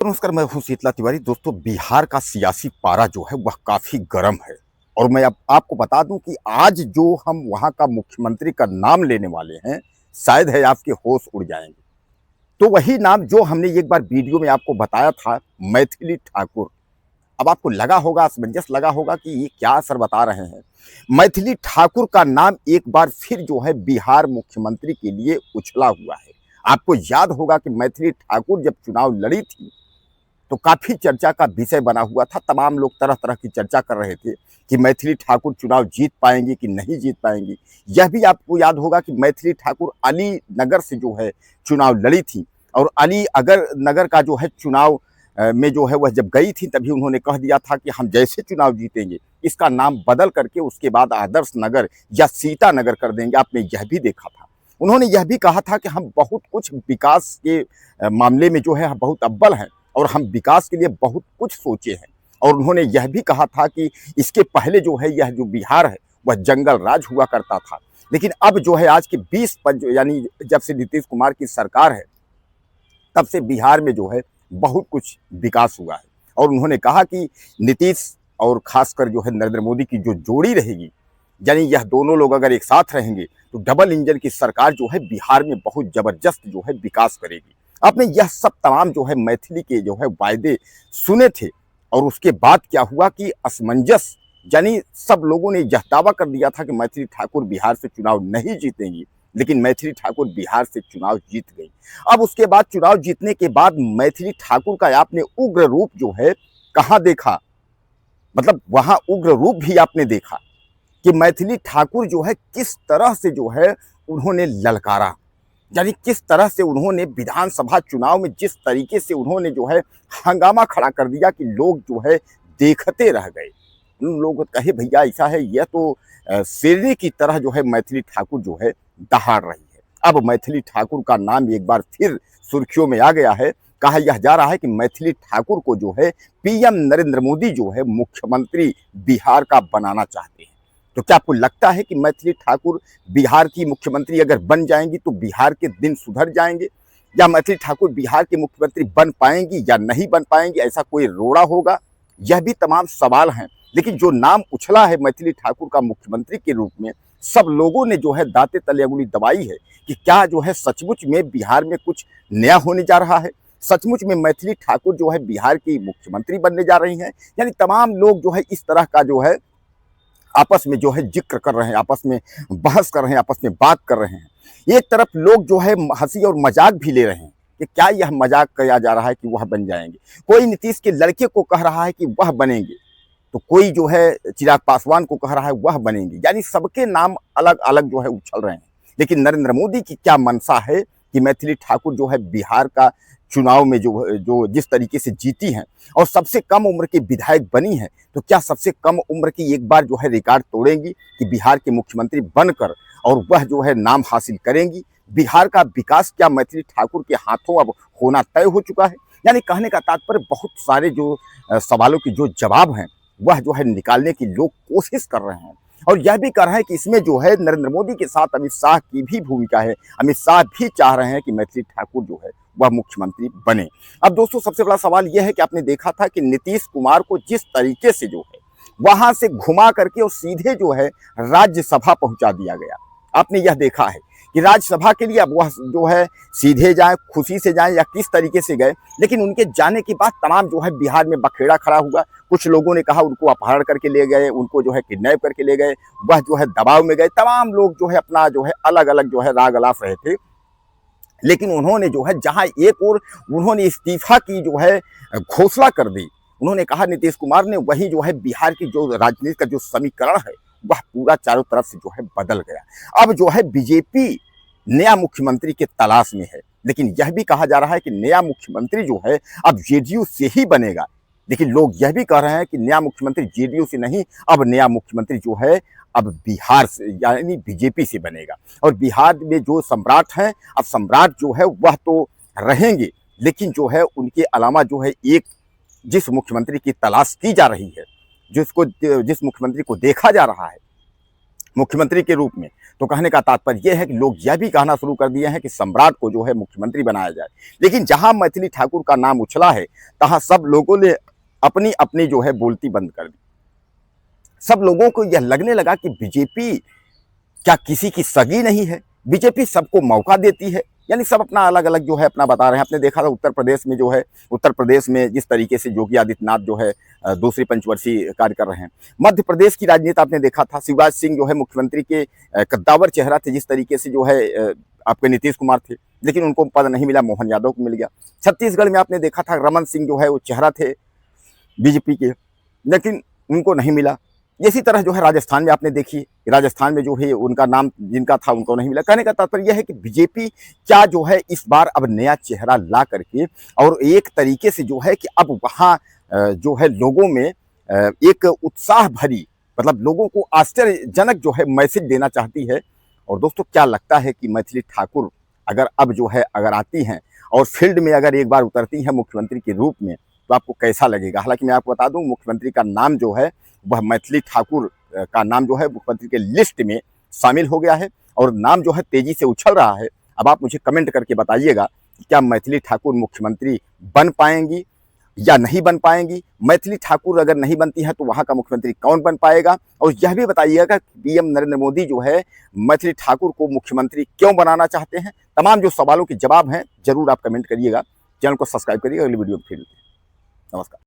नमस्कार, मैं हूं शीतला तिवारी। दोस्तों, बिहार का सियासी पारा जो है वह काफ़ी गर्म है और मैं अब आपको बता दूं कि आज जो हम वहां का मुख्यमंत्री का नाम लेने वाले हैं, शायद है आपके होश उड़ जाएंगे। तो वही नाम जो हमने एक बार वीडियो में आपको बताया था, मैथिली ठाकुर। अब आपको लगा होगा, असमंजस लगा होगा कि ये क्या असर बता रहे हैं। मैथिली ठाकुर का नाम एक बार फिर जो है बिहार मुख्यमंत्री के लिए उछला हुआ है। आपको याद होगा कि मैथिली ठाकुर जब चुनाव लड़ी थी तो काफ़ी चर्चा का विषय बना हुआ था। तमाम लोग तरह तरह की चर्चा कर रहे थे कि मैथिली ठाकुर चुनाव जीत पाएंगी कि नहीं जीत पाएंगी। यह भी आपको याद होगा कि मैथिली ठाकुर अली नगर से जो है चुनाव लड़ी थी और अली अगर नगर का जो है चुनाव में जो है वह जब गई थी तभी उन्होंने कह दिया था कि हम जैसे चुनाव जीतेंगे इसका नाम बदल करके उसके बाद आदर्श नगर या सीता नगर कर देंगे। आपने यह भी देखा था। उन्होंने यह भी कहा था कि हम बहुत कुछ विकास के मामले में जो है बहुत अव्वल हैं और हम विकास के लिए बहुत कुछ सोचे हैं। और उन्होंने यह भी कहा था कि इसके पहले जो है यह जो बिहार है वह जंगल राज हुआ करता था, लेकिन अब जो है आज के 20 यानी जब से नीतीश कुमार की सरकार है तब से बिहार में जो है बहुत कुछ विकास हुआ है। और उन्होंने कहा कि नीतीश और खासकर जो है नरेंद्र मोदी की जो जोड़ी रहेगी, यानी यह दोनों लोग अगर एक साथ रहेंगे तो डबल इंजन की सरकार जो है बिहार में बहुत जबरदस्त जो है विकास करेगी। आपने यह सब तमाम जो है मैथिली के जो है वायदे सुने थे और उसके बाद क्या हुआ कि असमंजस, यानी सब लोगों ने यह दावा कर दिया था कि मैथिली ठाकुर बिहार से चुनाव नहीं जीतेंगी, लेकिन मैथिली ठाकुर बिहार से चुनाव जीत गई। अब उसके बाद चुनाव जीतने के बाद मैथिली ठाकुर का आपने उग्र रूप जो है कहाँ देखा, मतलब वहां उग्र रूप भी आपने देखा कि मैथिली ठाकुर जो है किस तरह से जो है उन्होंने ललकारा, यानी किस तरह से उन्होंने विधानसभा चुनाव में जिस तरीके से उन्होंने जो है हंगामा खड़ा कर दिया कि लोग जो है देखते रह गए। उन लोगों को कहे भैया ऐसा है, यह तो शेरनी की तरह जो है मैथिली ठाकुर जो है दहाड़ रही है। अब मैथिली ठाकुर का नाम एक बार फिर सुर्खियों में आ गया है। कहा यह जा रहा है कि मैथिली ठाकुर को जो है पीएम नरेंद्र मोदी जो है मुख्यमंत्री बिहार का बनाना चाहते हैं। तो क्या आपको लगता है कि मैथिली ठाकुर बिहार की मुख्यमंत्री अगर बन जाएंगी तो बिहार के दिन सुधर जाएंगे, या मैथिली ठाकुर बिहार के मुख्यमंत्री बन पाएंगी या नहीं बन पाएंगी, ऐसा कोई रोड़ा होगा? यह भी तमाम सवाल हैं। लेकिन जो नाम उछला है मैथिली ठाकुर का मुख्यमंत्री के रूप में, सब लोगों ने जो है दांते तले अंगुली दबाई है कि क्या जो है सचमुच में बिहार में कुछ नया होने जा रहा है, सचमुच में मैथिली ठाकुर जो है बिहार की मुख्यमंत्री बनने जा रही हैं। यानी तमाम लोग जो है इस तरह का जो है आपस में जो है जिक्र कर रहे हैं, आपस में बहस कर रहे हैं, आपस में बात कर रहे हैं। एक तरफ लोग जो है हंसी और मजाक भी ले रहे हैं कि क्या यह मजाक किया जा रहा है कि वह बन जाएंगे। कोई नीतीश के लड़के को कह रहा है कि वह बनेंगे, तो कोई जो है चिराग पासवान को कह रहा है वह बनेंगे। यानी सबके नाम अलग अलग जो है उछल रहे हैं। लेकिन नरेंद्र मोदी की क्या मनसा है कि मैथिली ठाकुर जो है बिहार का चुनाव में जो जो जिस तरीके से जीती हैं और सबसे कम उम्र की विधायक बनी है, तो क्या सबसे कम उम्र की एक बार जो है रिकॉर्ड तोड़ेंगी कि बिहार के मुख्यमंत्री बनकर और वह जो है नाम हासिल करेंगी। बिहार का विकास क्या मैथिली ठाकुर के हाथों अब होना तय हो चुका है? यानी कहने का तात्पर्य बहुत सारे जो सवालों की जो जवाब हैं वह जो है निकालने की लोग कोशिश कर रहे हैं। और यह भी कर रहे हैं कि इसमें जो है नरेंद्र मोदी के साथ अमित शाह की भी भूमिका है। अमित शाह भी चाह रहे हैं कि मैथिली ठाकुर जो है वह मुख्यमंत्री बने। अब दोस्तों, सबसे बड़ा सवाल यह है कि आपने देखा था कि नीतीश कुमार को जिस तरीके से जो है वहां से घुमा करके और सीधे जो है राज्यसभा पहुंचा दिया गया। आपने यह देखा है कि राज्यसभा के लिए अब वह जो है सीधे जाए, खुशी से जाए या किस तरीके से गए, लेकिन उनके जाने के बाद तमाम जो है बिहार में बखेड़ा खड़ा हुआ। कुछ लोगों ने कहा उनको अपहरण करके ले गए, उनको जो है किडनैप करके ले गए, वह जो है दबाव में गए। तमाम लोग जो है अपना जो है अलग अलग जो है राग अलाप रहे थे। लेकिन उन्होंने जो है जहां एक और उन्होंने इस्तीफा की जो है घोषणा कर दी, उन्होंने कहा नीतीश कुमार ने, वही जो है बिहार की जो राजनीति का जो समीकरण है वह पूरा चारों तरफ से जो है बदल गया। अब जो है बीजेपी नया मुख्यमंत्री के तलाश में है, लेकिन यह भी कहा जा रहा है कि नया मुख्यमंत्री जो है अब जेडीयू से ही बनेगा। लेकिन लोग यह भी कह रहे हैं कि नया मुख्यमंत्री जेडीयू से नहीं, अब नया मुख्यमंत्री जो है अब बिहार से यानी बीजेपी से बनेगा। और बिहार में जो सम्राट हैं, अब सम्राट जो है वह तो रहेंगे, लेकिन जो है उनके अलावा जो है एक जिस मुख्यमंत्री की तलाश की जा रही है, जिस मुख्यमंत्री को देखा जा रहा है, मुख्यमंत्री के रूप में। तो कहने का तात्पर्य यह है कि लोग यह भी कहना शुरू कर दिए हैं कि सम्राट को जो है मुख्यमंत्री बनाया जाए। लेकिन जहां मैथिली ठाकुर का नाम उछला है, तहां सब लोगों ने अपनी अपनी जो है बोलती बंद कर दी। सब लोगों को यह लगने लगा कि बीजेपी क्या किसी की सगी नहीं है, बीजेपी सबको मौका देती है। यानी सब अपना अलग अलग जो है अपना बता रहे हैं। आपने देखा था उत्तर प्रदेश में जो है, उत्तर प्रदेश में जिस तरीके से योगी आदित्यनाथ जो है दूसरी पंचवर्षीय कार्य कर रहे हैं। मध्य प्रदेश की राजनीति आपने देखा था, शिवराज सिंह जो है मुख्यमंत्री के कद्दावर चेहरा थे, जिस तरीके से जो है आपके नीतीश कुमार थे, लेकिन उनको पद नहीं मिला, मोहन यादव को मिल गया। छत्तीसगढ़ में आपने देखा था रमन सिंह जो है वो चेहरा थे बीजेपी के, लेकिन उनको नहीं मिला। इसी तरह जो है राजस्थान में आपने देखी, राजस्थान में जो है उनका नाम जिनका था उनको नहीं मिला। कहने का तात्पर्य यह है कि बीजेपी क्या जो है इस बार अब नया चेहरा ला करके और एक तरीके से जो है कि अब वहाँ जो है लोगों में एक उत्साह भरी, मतलब लोगों को आश्चर्यजनक जो है मैसेज देना चाहती है। और दोस्तों क्या लगता है कि मैथिली ठाकुर अगर अब जो है अगर आती हैं और फील्ड में अगर एक बार उतरती हैं मुख्यमंत्री के रूप में, तो आपको कैसा लगेगा? हालांकि मैं आपको बता दूं मुख्यमंत्री का नाम जो है वह मैथिली ठाकुर का नाम जो है मुख्यमंत्री के लिस्ट में शामिल हो गया है और नाम जो है तेजी से उछल रहा है। अब आप मुझे कमेंट करके बताइएगा कि क्या मैथिली ठाकुर मुख्यमंत्री बन पाएंगी या नहीं बन पाएंगी। मैथिली ठाकुर अगर नहीं बनती है तो वहां का मुख्यमंत्री कौन बन पाएगा? और यह भी बताइएगा कि पीएम नरेंद्र मोदी जो है मैथिली ठाकुर को मुख्यमंत्री क्यों बनाना चाहते हैं। तमाम जो सवालों के जवाब हैं जरूर आप कमेंट करिएगा। चैनल को सब्सक्राइब करिएगा। अगली वीडियो में फिर नमस्कार।